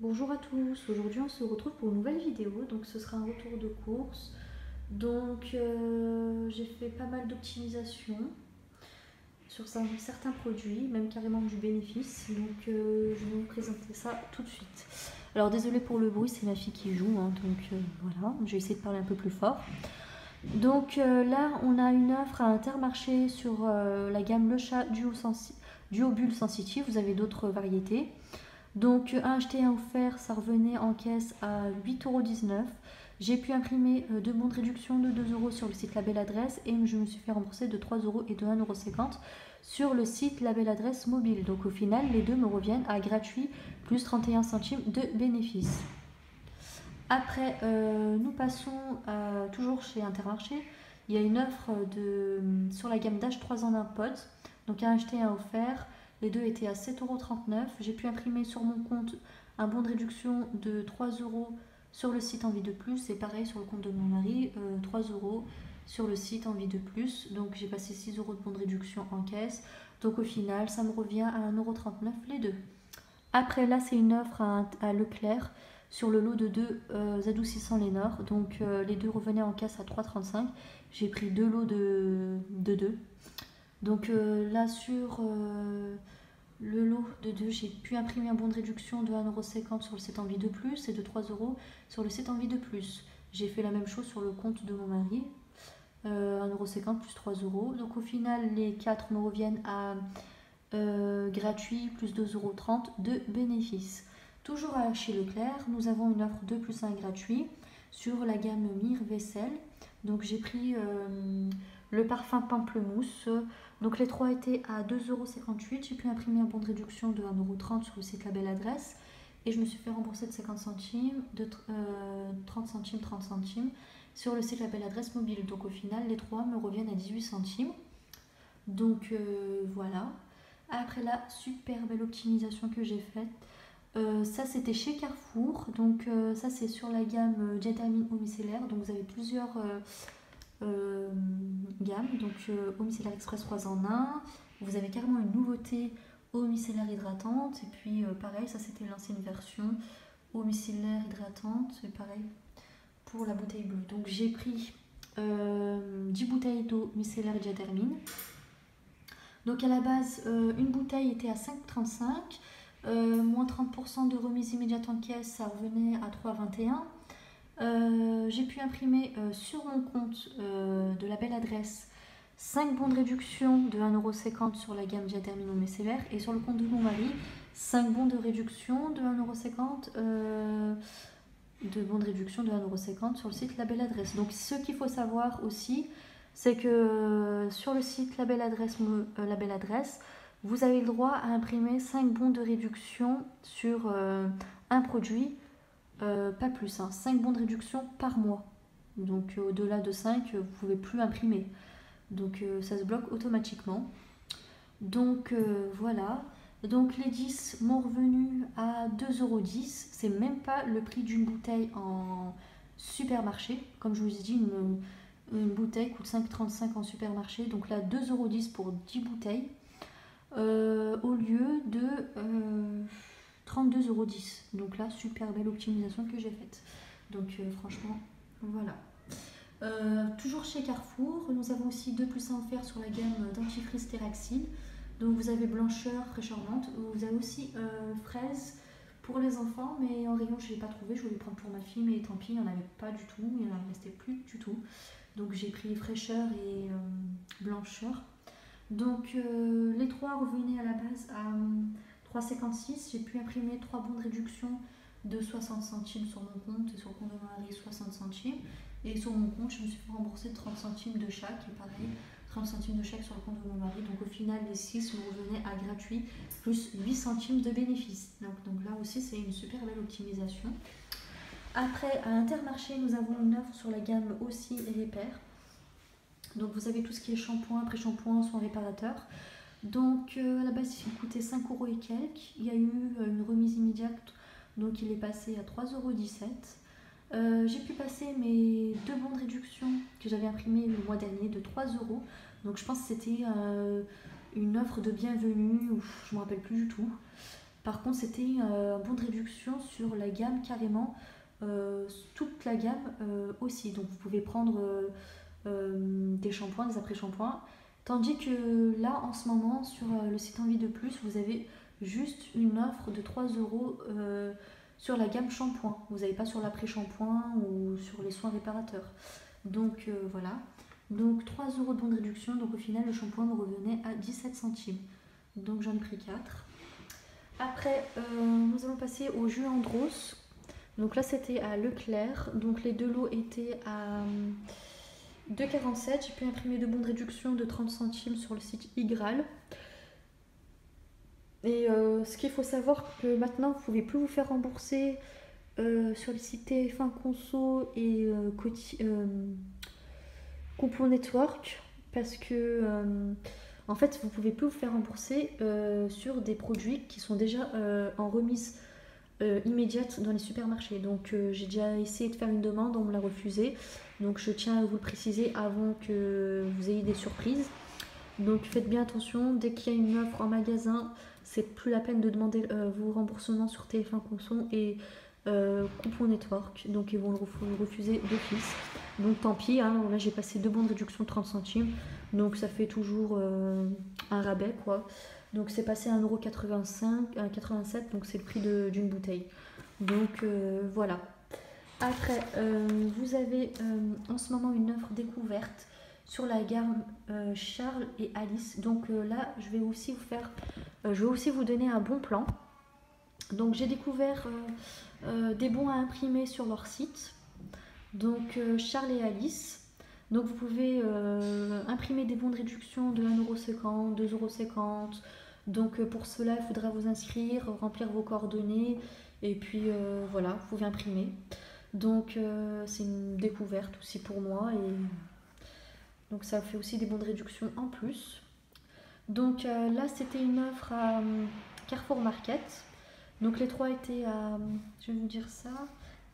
Bonjour à tous, aujourd'hui on se retrouve pour une nouvelle vidéo, donc ce sera un retour de course. J'ai fait pas mal d'optimisation sur certains produits, même carrément du bénéfice, je vais vous présenter ça tout de suite. Alors désolé pour le bruit, c'est ma fille qui joue, voilà, je vais essayer de parler un peu plus fort. Là on a une offre à Intermarché sur la gamme Le Chat Duo Bulle Sensitive, vous avez d'autres variétés. Donc un acheté, un offert, ça revenait en caisse à 8,19 €. J'ai pu imprimer deux bons de réduction de 2 € sur le site Label Adresse et je me suis fait rembourser de 3 € et de 1,50 € sur le site Label Adresse mobile. Donc au final, les deux me reviennent à gratuit plus 31 centimes de bénéfice. Après, nous passons toujours chez Intermarché. Il y a une offre sur la gamme d'H3 en 1 pod. Donc un acheté, un offert. Les deux étaient à 7,39 €. J'ai pu imprimer sur mon compte un bon de réduction de 3 € sur le site Envie de Plus. Et pareil sur le compte de mon mari, 3 € sur le site Envie de Plus. Donc j'ai passé 6 € de bon de réduction en caisse. Donc au final, ça me revient à 1,39 € les deux. Après là, c'est une offre à Leclerc sur le lot de deux adoucissants Lénore. Les deux revenaient en caisse à 3,35 €. J'ai pris deux lots de 2. Là sur le lot de 2, j'ai pu imprimer un bon de réduction de 1,50 € sur le site Envie de Plus et de 3 € sur le site Envie de Plus. J'ai fait la même chose sur le compte de mon mari, 1,50 € plus 3 €. Donc au final, les 4 me reviennent à gratuit plus 2,30 € de bénéfice. Toujours chez Leclerc, nous avons une offre 2 plus 1 gratuit sur la gamme Mire Vaisselle. Donc j'ai pris le parfum pamplemousse. Donc les trois étaient à 2,58 €. J'ai pu imprimer un bon de réduction de 1,30 € sur le site Label Adresse. Et je me suis fait rembourser de 50 centimes, de 30 centimes, 30 centimes sur le site Label Adresse mobile. Donc au final, les trois me reviennent à 18 centimes. Voilà. Après la super belle optimisation que j'ai faite, ça c'était chez Carrefour. Ça c'est sur la gamme Diatamine Eau Micellaire. Donc vous avez plusieurs gammes. Eau Micellaire Express 3 en 1. Vous avez carrément une nouveauté eau micellaire hydratante. Et puis pareil, ça c'était l'ancienne version eau micellaire hydratante. Et pareil pour la bouteille bleue. Donc j'ai pris 10 bouteilles d'eau micellaire Diatamine. Donc à la base, une bouteille était à 5,35 €, moins 30% de remise immédiate en caisse, ça revenait à 3,21 €. J'ai pu imprimer sur mon compte de la belle adresse 5 bons de réduction de 1,50 € sur la gamme Diatermine au Micellaire et sur le compte de mon mari, 5 bons de réduction de 1,50 €. De bons de réduction de 1,50 € sur le site La Belle Adresse. Donc ce qu'il faut savoir aussi, c'est que sur le site La Belle Adresse, vous avez le droit à imprimer 5 bons de réduction sur un produit, pas plus, 5 bons de réduction par mois. Donc au-delà de 5, vous ne pouvez plus imprimer. Ça se bloque automatiquement. Voilà. Donc les 10 m'ont revenu à 2,10 €. C'est même pas le prix d'une bouteille en supermarché. Comme je vous ai dit, une bouteille coûte 5,35 € en supermarché. Donc là, 2,10 € pour 10 bouteilles au lieu de 32,10 €. Donc là, super belle optimisation que j'ai faite. Franchement, voilà. Toujours chez Carrefour, nous avons aussi 2 plus 1 offerts sur la gamme dentifrice Teraxil. Donc vous avez blancheur, fraîcheur menthe. Vous avez aussi fraise pour les enfants, mais en rayon je ne l'ai pas trouvé. Je voulais prendre pour ma fille, mais tant pis, il n'y en avait pas du tout. Il n'en restait plus du tout. Donc j'ai pris fraîcheur et blancheur. Les trois revenaient à la base à 3,56 €. J'ai pu imprimer 3 bons de réduction de 60 centimes sur mon compte et sur le compte de mon mari 60 centimes. Et sur mon compte, je me suis fait rembourser 30 centimes de chaque. Et pareil, 30 centimes de chaque sur le compte de mon mari. Donc au final, les 6 me revenaient à gratuit, plus 8 centimes de bénéfice. Donc là aussi, c'est une super belle optimisation. Après, à Intermarché, nous avons une offre sur la gamme aussi Repair. Donc vous avez tout ce qui est shampoing, après-shampoing, soins réparateurs. À la base, il coûtait 5 € et quelques. Il y a eu une remise immédiate, donc il est passé à 3,17 €. J'ai pu passer mes 2 bons de réduction que j'avais imprimés le mois dernier de 3 €. Donc je pense que c'était une offre de bienvenue, je ne me rappelle plus du tout. Par contre, c'était un bon de réduction sur la gamme carrément, toute la gamme aussi. Donc vous pouvez prendre des shampoings, des après-shampoings. Tandis que là, en ce moment, sur le site Envie de Plus, vous avez juste une offre de 3 euros sur la gamme shampoing. Vous n'avez pas sur l'après-shampoing ou sur les soins réparateurs. Donc voilà. Donc 3 euros de bon de réduction. Donc au final, le shampoing me revenait à 17 centimes. Donc j'en ai pris 4. Après, nous allons passer au jus Andros. Donc là, c'était à Leclerc. Donc les deux lots étaient à 2,47. J'ai pu imprimer deux bons de réduction de 30 centimes sur le site Igral. Et ce qu'il faut savoir, que maintenant, vous ne pouvez plus vous faire rembourser sur les sites TF1 Conso et Coupon Network, parce que en fait, vous ne pouvez plus vous faire rembourser sur des produits qui sont déjà en remise immédiate dans les supermarchés. Donc j'ai déjà essayé de faire une demande, on me l'a refusé. Donc je tiens à vous le préciser avant que vous ayez des surprises. Donc faites bien attention, dès qu'il y a une offre en magasin, c'est plus la peine de demander vos remboursements sur TF1 Conso et Coupon Network. Donc ils vont le refuser d'office. Donc tant pis, hein, là j'ai passé deux bons de réduction de 30 centimes. Donc ça fait toujours un rabais quoi. Donc c'est passé à 1,85 €, 87, donc c'est le prix d'une bouteille. Donc voilà. Après, vous avez en ce moment une offre découverte sur la gamme Charles et Alice. Donc là, je vais aussi vous donner un bon plan. Donc j'ai découvert des bons à imprimer sur leur site. Donc Charles et Alice. Donc vous pouvez imprimer des bons de réduction de 1,50 €, 2,50 €. Donc pour cela, il faudra vous inscrire, remplir vos coordonnées et puis voilà, vous pouvez imprimer. Donc c'est une découverte aussi pour moi et donc ça fait aussi des bons de réduction en plus. Donc là, c'était une offre à Carrefour Market. Donc les trois étaient à, je vais vous dire ça,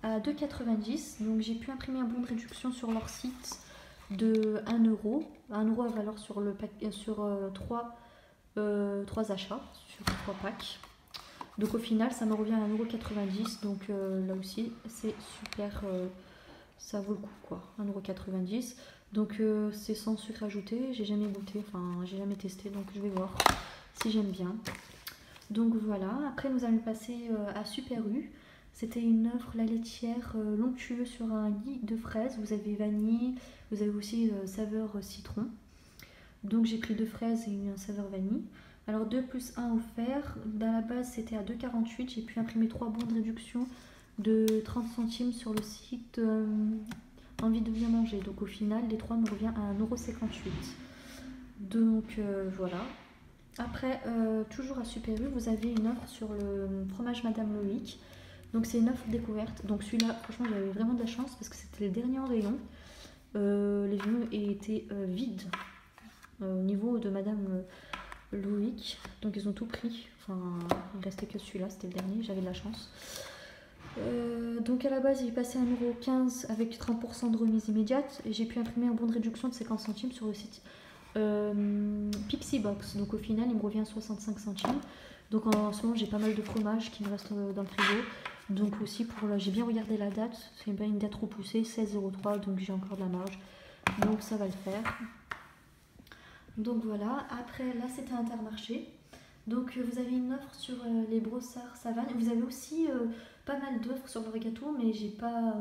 à 2,90 €. Donc j'ai pu imprimer un bon de réduction sur leur site de 1 €. 1 € à valeur sur, sur 3 achats, sur 3 packs. Donc au final, ça me revient à 1,90 €. Donc là aussi, c'est super, ça vaut le coup quoi, 1,90 €. Donc c'est sans sucre ajouté, j'ai jamais goûté, enfin j'ai jamais testé, donc je vais voir si j'aime bien. Donc voilà, après nous allons passer à Super U. C'était une offre la laitière l'onctueux sur un lit de fraises. Vous avez vanille, vous avez aussi saveur citron. Donc j'ai pris 2 fraises et une saveur vanille. Alors 2 plus 1 offert. Dans la base c'était à 2,48 €. J'ai pu imprimer 3 bons de réduction de 30 centimes sur le site Envie de bien manger. Donc au final les 3 me revient à 1,58 €. Donc voilà. Après, toujours à Super U, vous avez une offre sur le fromage Madame Loïc. Donc c'est une offre découverte. Donc celui-là, franchement, j'avais vraiment de la chance parce que c'était le dernier en rayon. Les rayons étaient vides au niveau de Madame Loïc. Donc ils ont tout pris. Enfin, il ne restait que celui-là, c'était le dernier, j'avais de la chance. Donc à la base, il est passé à 1,15 € avec 30% de remise immédiate. Et j'ai pu imprimer un bon de réduction de 50 centimes sur le site Pixie Box. Donc au final, il me revient à 65 centimes. Donc en ce moment, j'ai pas mal de fromage qui me reste dans le frigo. Donc aussi, j'ai bien regardé la date. C'est bien une date repoussée, 16,03 €. Donc j'ai encore de la marge. Donc ça va le faire. Donc voilà. Après, là, c'était Intermarché. Donc vous avez une offre sur les brossards Savane. Vous avez aussi pas mal d'offres sur le gâteau, mais j'ai pas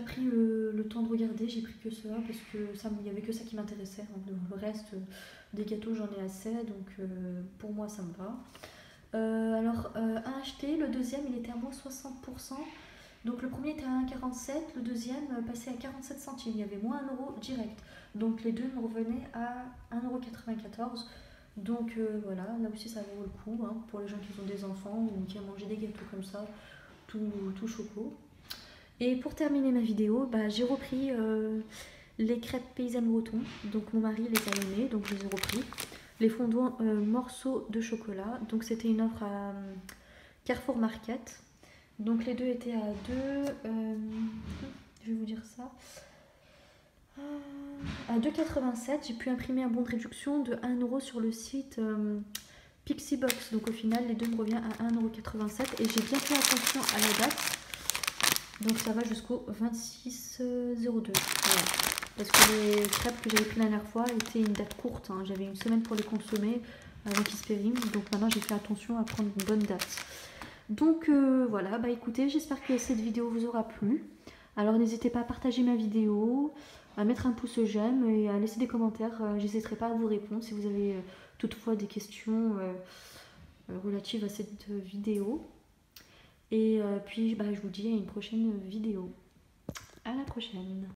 pris le temps de regarder. J'ai pris que cela parce que il n'y avait que ça qui m'intéressait. Le reste des gâteaux, j'en ai assez, donc pour moi ça me va. Alors à acheter, le deuxième il était à moins 60%. Donc le premier était à 1,47 €, le deuxième passait à 47 centimes. Il y avait moins 1 € direct. Donc les deux me revenaient à 1,94 €. Donc voilà, là aussi ça vaut le coup hein, pour les gens qui ont des enfants ou qui aiment manger des gâteaux comme ça, tout choco. Et pour terminer ma vidéo, j'ai repris les crêpes paysannes breton. Donc mon mari les a aimées, donc je les ai repris. Les fondants morceaux de chocolat. Donc c'était une offre à Carrefour Market. Donc les deux étaient à 2, je vais vous dire ça, à 2,87 €. J'ai pu imprimer un bon de réduction de 1 € sur le site Pixie Box, donc au final les deux me revient à 1,87 € et j'ai bien fait attention à la date, donc ça va jusqu'au 26,02. Voilà. Parce que les crêpes que j'avais pris la dernière fois étaient une date courte, hein. J'avais une semaine pour les consommer avant qu'ils se périment, donc maintenant j'ai fait attention à prendre une bonne date. Donc voilà, bah écoutez, j'espère que cette vidéo vous aura plu. Alors n'hésitez pas à partager ma vidéo, à mettre un pouce j'aime et à laisser des commentaires. J'hésiterai pas à vous répondre si vous avez toutefois des questions relatives à cette vidéo. Et puis bah, je vous dis à une prochaine vidéo. À la prochaine.